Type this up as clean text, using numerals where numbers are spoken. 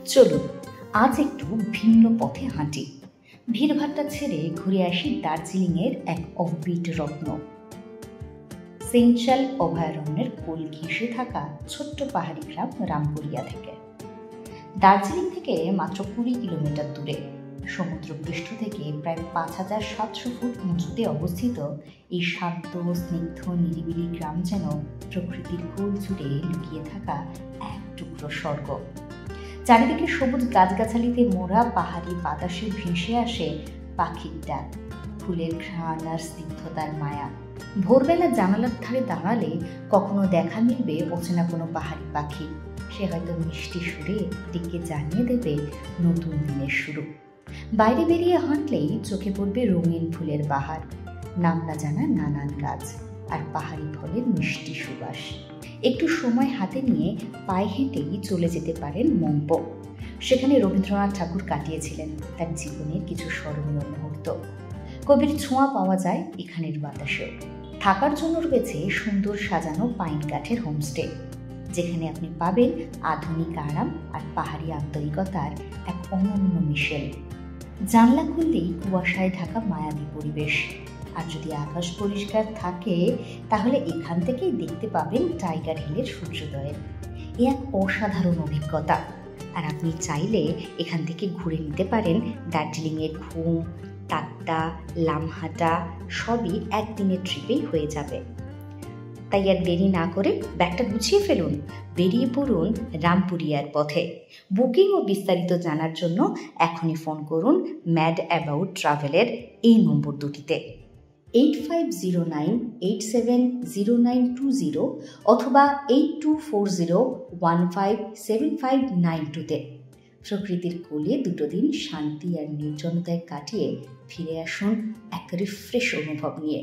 চলুন আজ একটু ভিন্ন পথে হাঁটি। ভিড়ভাট্টা ছেড়ে ঘুরে আসি দার্জিলিংয়ের এক অফবিট রত্ন, সেঞ্চাল অভয়ারণ্যের কোল ঘেঁষে থাকা ছোট্ট পাহাড়ি গ্রাম রামপুরিয়া থেকে। দার্জিলিং থেকে মাত্র 20 কিলোমিটার দূরে, সমুদ্রপৃষ্ঠ থেকে প্রায় 5700 ফুট উঁচুতে অবস্থিত এই শান্ত স্নিগ্ধ নিরিবিলি গ্রাম যেন প্রকৃতির কোল জুড়ে লুকিয়ে থাকা এক টুকরো স্বর্গ। চারিদিকে সবুজ গাছগাছালিতে মোড়া পাহাড়ি বাতাসে ভেসে আসে পাখির ডাক, ফুলের ঘ্রাণ আর স্নিগ্ধতার মায়া। ভোরবেলা জানালার ধারে দাঁড়ালে কখনো দেখা মিলবে অচেনা কোনো পাহাড়ি পাখি। সে হয়তো মিষ্টি সুরে ডেকে জানিয়ে দেবে নতুন দিনের শুরু। বাইরে বেরিয়ে হাঁটলেই চোখে পড়বে রঙিন ফুলের বাহার, নাম না জানা নানান গাছ আর পাহাড়ি ফলের মিষ্টি সুবাস। একটু সময় হাতে নিয়ে পায়ে হেঁটেই চলে যেতে পারেন মম্পো। সেখানে রবীন্দ্রনাথ ঠাকুর কাটিয়েছিলেন তার জীবনের কিছু স্মরণীয় মুহূর্ত। কবির ছোঁয়া পাওয়া যায় এখানের বাতাসেও। থাকার জন্য রয়েছে সুন্দর সাজানো পাইন কাঠের হোমস্টে, যেখানে আপনি পাবেন আধুনিক আরাম আর পাহাড়ি আন্তরিকতার এক অনন্য মিশেল। জানলা খুললেই কুয়াশায় ঢাকা মায়াবী পরিবেশ, আর যদি আকাশ পরিষ্কার থাকে তাহলে এখান থেকেই দেখতে পাবেন টাইগার হিলের সূর্যোদয়ের। এ এক অসাধারণ অভিজ্ঞতা। আর আপনি চাইলে এখান থেকে ঘুরে নিতে পারেন দার্জিলিংয়ের ঘুম, তাকটা, লামহাটা, সবই একদিনের ট্রিপেই হয়ে যাবে। তাই আর দেরি না করে ব্যাগটা গুছিয়ে ফেলুন, বেরিয়ে পড়ুন রামপুরিয়ার পথে। বুকিং ও বিস্তারিত জানার জন্য এখনই ফোন করুন ম্যাড অ্যাবাউট ট্রাভেলের এই নম্বর দুটিতে 8509870920 অথবা 8240157592-তে। প্রকৃতির কোলে দুটো দিন শান্তি আর নির্জনতায় কাটিয়ে ফিরে আসুন এক রিফ্রেশ অনুভব নিয়ে।